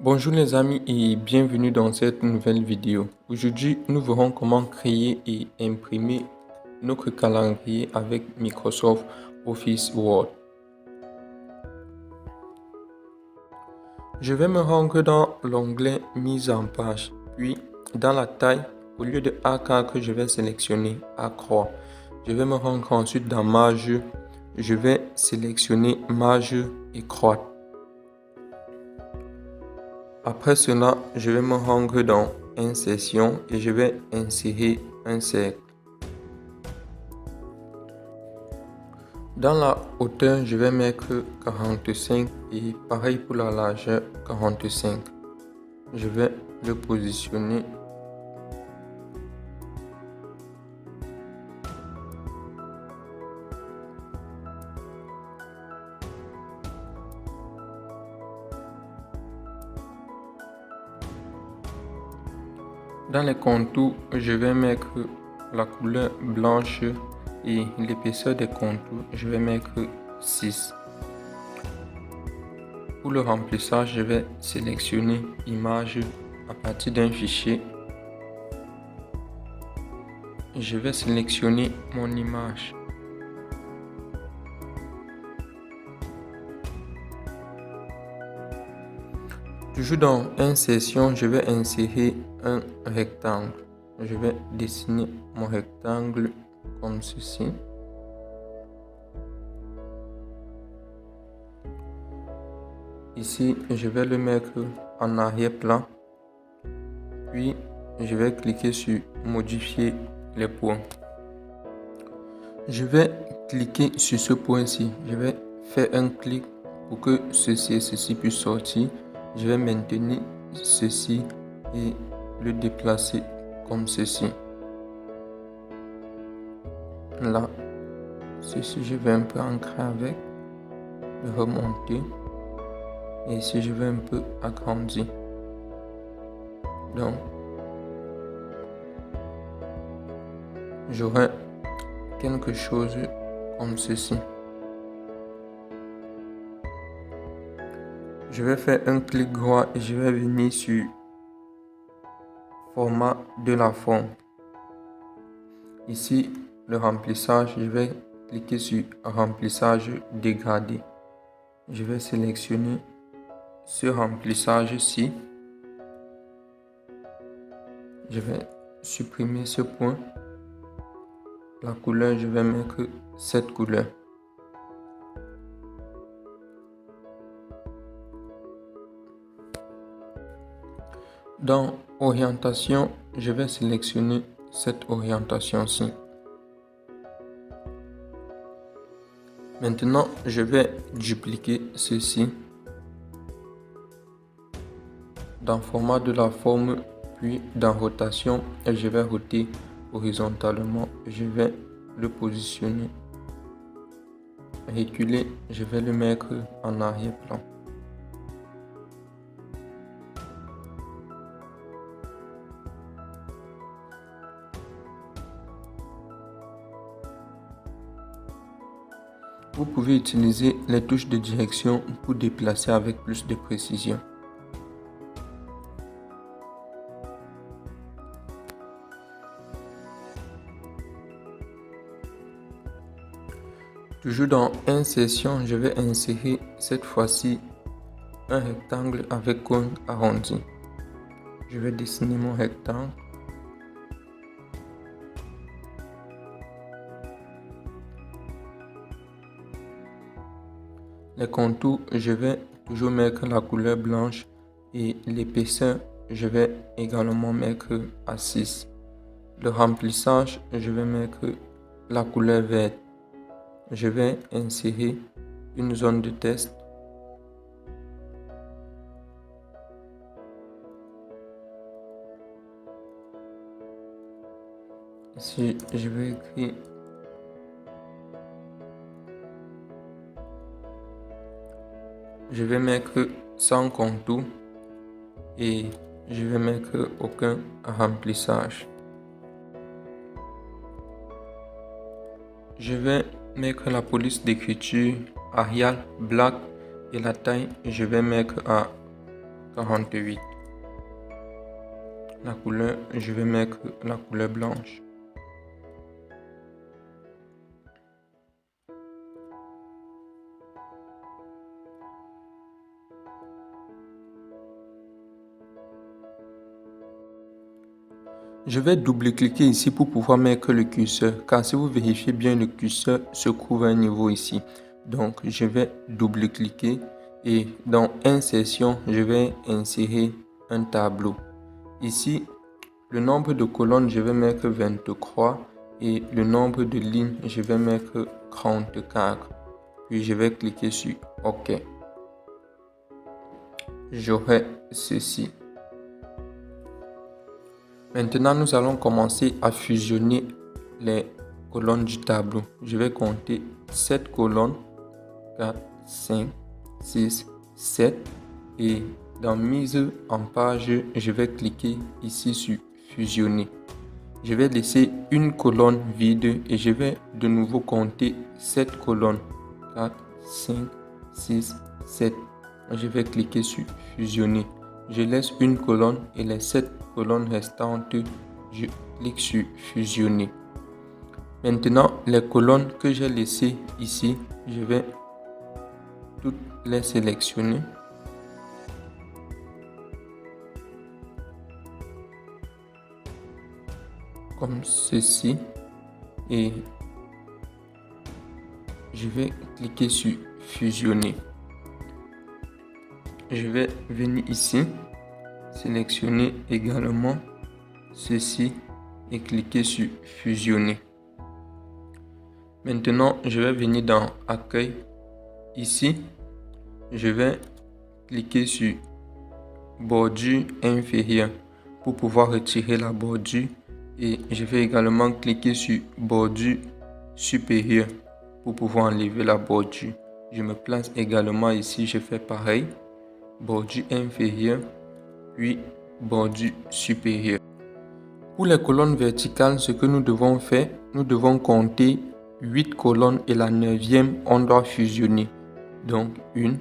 Bonjour les amis et bienvenue dans cette nouvelle vidéo. Aujourd'hui, nous verrons comment créer et imprimer notre calendrier avec Microsoft Office Word. Je vais me rendre dans l'onglet Mise en page, puis dans la taille, au lieu de A4, je vais sélectionner A3. Je vais me rendre ensuite dans Marge, je vais sélectionner Marge étroite. Après cela, je vais me rendre dans Insertion et je vais insérer un cercle. Dans la hauteur, je vais mettre 45 et pareil pour la largeur 45. Je vais le positionner. Dans les contours, je vais mettre la couleur blanche et l'épaisseur des contours, je vais mettre 6. Pour le remplissage, je vais sélectionner Image à partir d'un fichier. Je vais sélectionner mon image. Toujours dans Insertion, je vais insérer un rectangle. Je vais dessiner mon rectangle comme ceci. Ici, je vais le mettre en arrière-plan. Puis, je vais cliquer sur Modifier les points. Je vais cliquer sur ce point-ci. Je vais faire un clic pour que ceci et ceci puissent sortir. Je vais maintenir ceci et le déplacer comme ceci. Là, ceci, je vais un peu ancrer avec, le remonter. Et ici, je vais un peu agrandir. Donc, j'aurai quelque chose comme ceci. Je vais faire un clic droit et je vais venir sur Format de la forme. Ici, le remplissage, je vais cliquer sur Remplissage dégradé. Je vais sélectionner ce remplissage-ci. Je vais supprimer ce point. La couleur, je vais mettre cette couleur. Dans Orientation, je vais sélectionner cette orientation-ci. Maintenant, je vais dupliquer ceci dans Format de la forme, puis dans Rotation, et je vais roter horizontalement. Je vais le positionner. Reculer, je vais le mettre en arrière-plan. Vous pouvez utiliser les touches de direction pour déplacer avec plus de précision. Toujours dans Insertion, je vais insérer cette fois-ci un rectangle avec cône arrondi. Je vais dessiner mon rectangle. Les contours, je vais toujours mettre la couleur blanche et l'épaisseur, je vais également mettre à 6. Le remplissage, je vais mettre la couleur verte. Je vais insérer une zone de test. Ici, je vais écrire je vais mettre sans contour et je vais mettre aucun remplissage. Je vais mettre la police d'écriture Arial Black et la taille je vais mettre à 48. La couleur, je vais mettre la couleur blanche. Je vais double-cliquer ici pour pouvoir mettre le curseur, car si vous vérifiez bien, le curseur se trouve à un niveau ici. Donc, je vais double-cliquer et dans Insertion, je vais insérer un tableau. Ici, le nombre de colonnes, je vais mettre 23 et le nombre de lignes, je vais mettre 34. Puis, je vais cliquer sur OK. J'aurai ceci. Maintenant, nous allons commencer à fusionner les colonnes du tableau. Je vais compter 7 colonnes. 4, 5, 6, 7. Et dans Mise en page, je vais cliquer ici sur Fusionner. Je vais laisser une colonne vide et je vais de nouveau compter 7 colonnes. 4, 5, 6, 7. Je vais cliquer sur Fusionner. Je laisse une colonne et les 7 colonnes restantes, je clique sur Fusionner. Maintenant, les colonnes que j'ai laissées ici, je vais toutes les sélectionner. Comme ceci. Et je vais cliquer sur Fusionner. Je vais venir ici, sélectionner également ceci et cliquer sur Fusionner. Maintenant, je vais venir dans Accueil. Ici, je vais cliquer sur Bordure inférieure pour pouvoir retirer la bordure. Et je vais également cliquer sur Bordure supérieure pour pouvoir enlever la bordure. Je me place également ici, je fais pareil. Bordure inférieure, puis bordure supérieure. Pour les colonnes verticales, ce que nous devons faire, nous devons compter 8 colonnes et la 9e, on doit fusionner. Donc 1,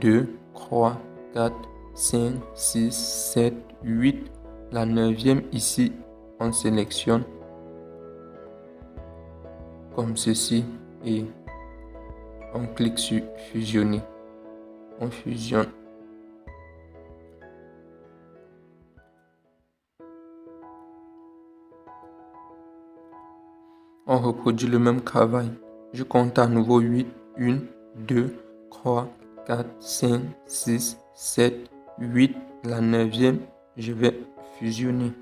2, 3, 4, 5, 6, 7, 8. La 9e ici, on sélectionne comme ceci et on clique sur fusionner. On fusionne. On reproduit le même travail. Je compte à nouveau 8. 1, 2, 3, 4, 5, 6, 7, 8. La 9e, je vais fusionner.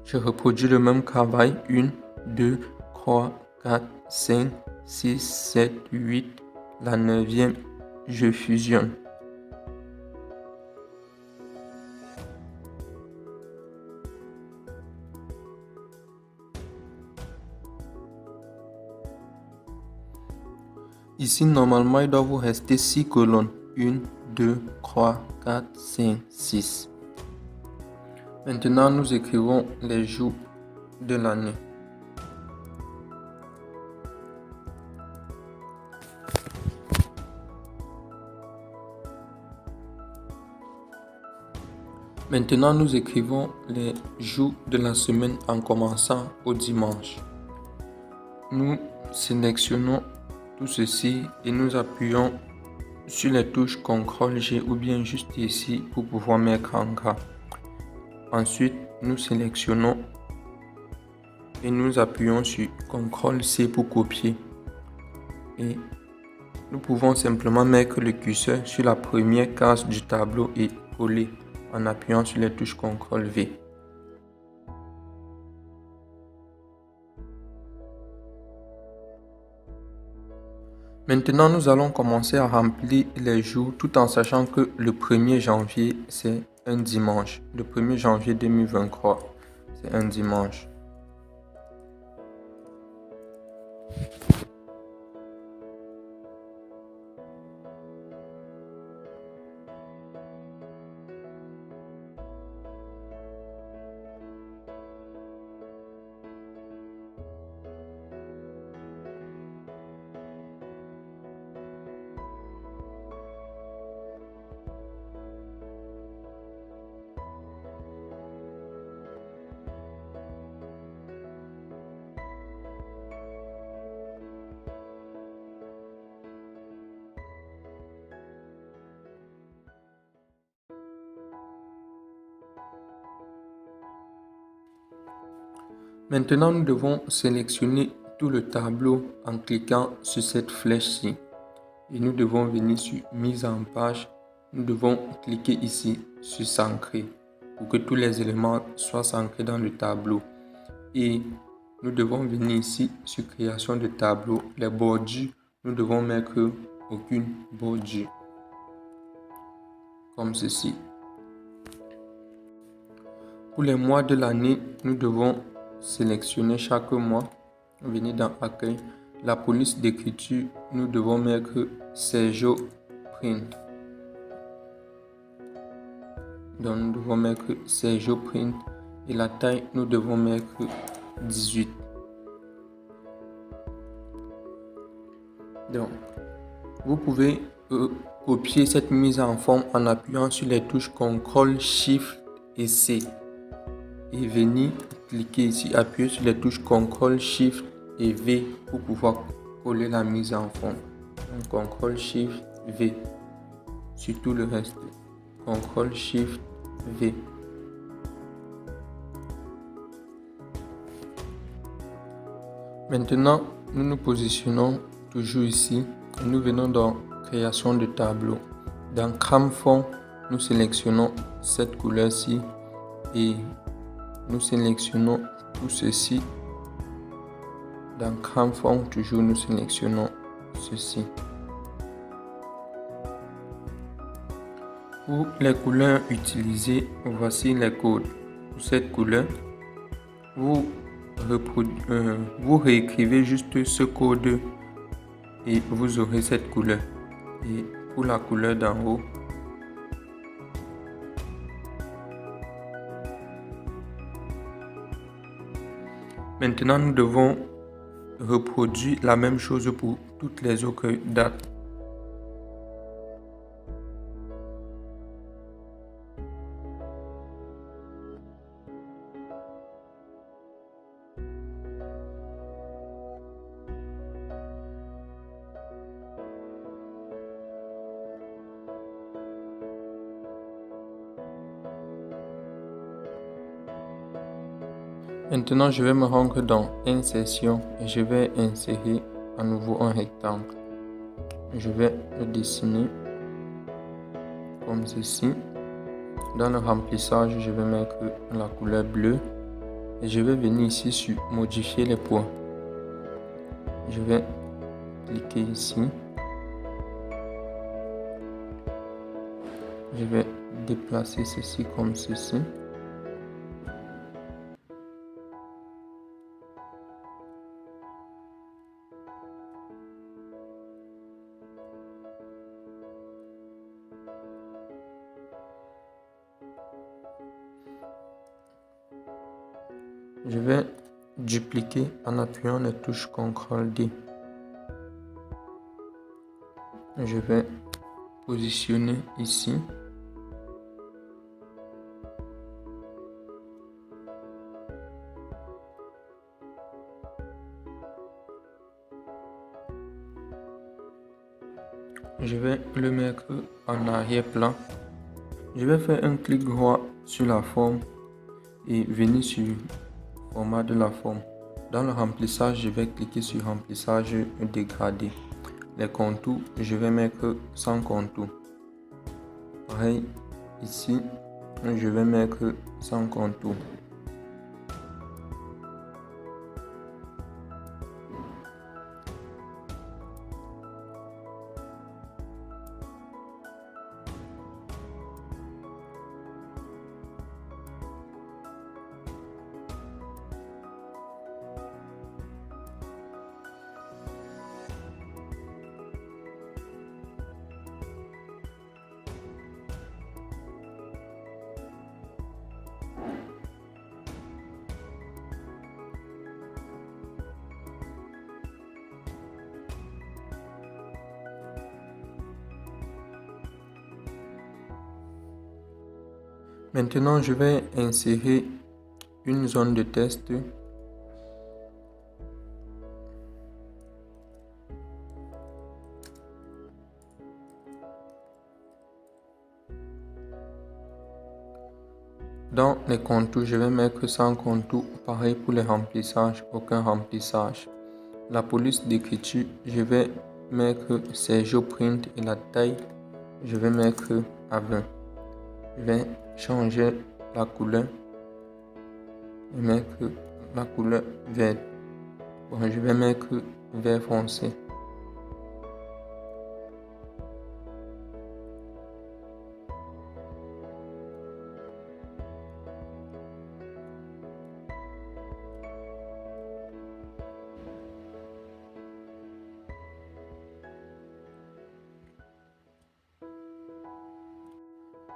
Je reproduis le même travail. 1, 2, 3, 4, 5, 6, 7, 8. La 9e, je fusionne. Ici, normalement, il doit vous rester 6 colonnes. 1, 2, 3, 4, 5, 6. Maintenant, nous écrivons les jours de l'année. Maintenant, nous écrivons les jours de la semaine en commençant au dimanche. Nous sélectionnons tout ceci et nous appuyons sur les touches CTRL-G ou bien juste ici pour pouvoir mettre en gras. Ensuite, nous sélectionnons et nous appuyons sur CTRL-C pour copier. Et nous pouvons simplement mettre le curseur sur la première case du tableau et coller en appuyant sur les touches CTRL-V. Maintenant, nous allons commencer à remplir les jours tout en sachant que le 1er janvier, c'est un dimanche. Le 1er janvier 2023, c'est un dimanche. Maintenant, nous devons sélectionner tout le tableau en cliquant sur cette flèche-ci. Et nous devons venir sur mise en page. Nous devons cliquer ici sur s'ancrer pour que tous les éléments soient s'ancrés dans le tableau. Et nous devons venir ici sur création de tableau. Les bordures, nous devons mettre aucune bordure. Comme ceci. Pour les mois de l'année, nous devons sélectionner chaque mois. Venir dans Accueil. La police d'écriture, nous devons mettre Sergio Print. Donc, nous devons mettre Sergio Print. Et la taille, nous devons mettre 18. Donc, vous pouvez copier cette mise en forme en appuyant sur les touches CTRL, SHIFT et C. Et venir cliquer ici, appuyer sur les touches CTRL, SHIFT et V pour pouvoir coller la mise en forme. Donc, CTRL, SHIFT, V sur tout le reste. CTRL, SHIFT, V. Maintenant, nous nous positionnons toujours ici et nous venons dans création de tableau. Dans crame fond, nous sélectionnons cette couleur-ci et nous sélectionnons tout ceci. Dans crame fond, toujours nous sélectionnons ceci. Pour les couleurs utilisées, voici les codes. Pour cette couleur, vous réécrivez juste ce code et vous aurez cette couleur. Et pour la couleur d'en haut, maintenant nous devons reproduire la même chose pour toutes les autres dates. Maintenant, je vais me rendre dans Insertion et je vais insérer à nouveau un rectangle. Je vais le dessiner comme ceci. Dans le remplissage, je vais mettre la couleur bleue et je vais venir ici sur Modifier les points. Je vais cliquer ici. Je vais déplacer ceci comme ceci. Je vais dupliquer en appuyant la touche CTRL D. Je vais positionner ici. Je vais le mettre en arrière-plan. Je vais faire un clic droit sur la forme et venir sur format de la forme. Dans le remplissage, je vais cliquer sur remplissage dégradé. Les contours, je vais mettre sans contour. Pareil, ici, je vais mettre sans contour. Maintenant, je vais insérer une zone de test. Dans les contours, je vais mettre sans contour. Pareil pour les remplissages, aucun remplissage. La police d'écriture, je vais mettre Sergio Print et la taille, je vais mettre à 20. Je vais changer la couleur et mettre la couleur verte. Bon, je vais mettre vert foncé.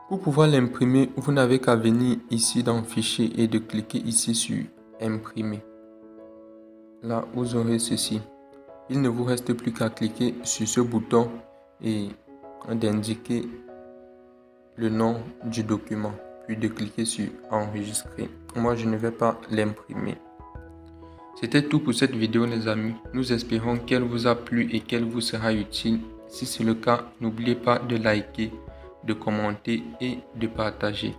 Pour pouvoir l'imprimer, vous n'avez qu'à venir ici dans Fichier et de cliquer ici sur Imprimer. Là, vous aurez ceci. Il ne vous reste plus qu'à cliquer sur ce bouton et d'indiquer le nom du document, puis de cliquer sur Enregistrer. Moi, je ne vais pas l'imprimer. C'était tout pour cette vidéo les amis. Nous espérons qu'elle vous a plu et qu'elle vous sera utile. Si c'est le cas, n'oubliez pas de liker, de commenter et de partager.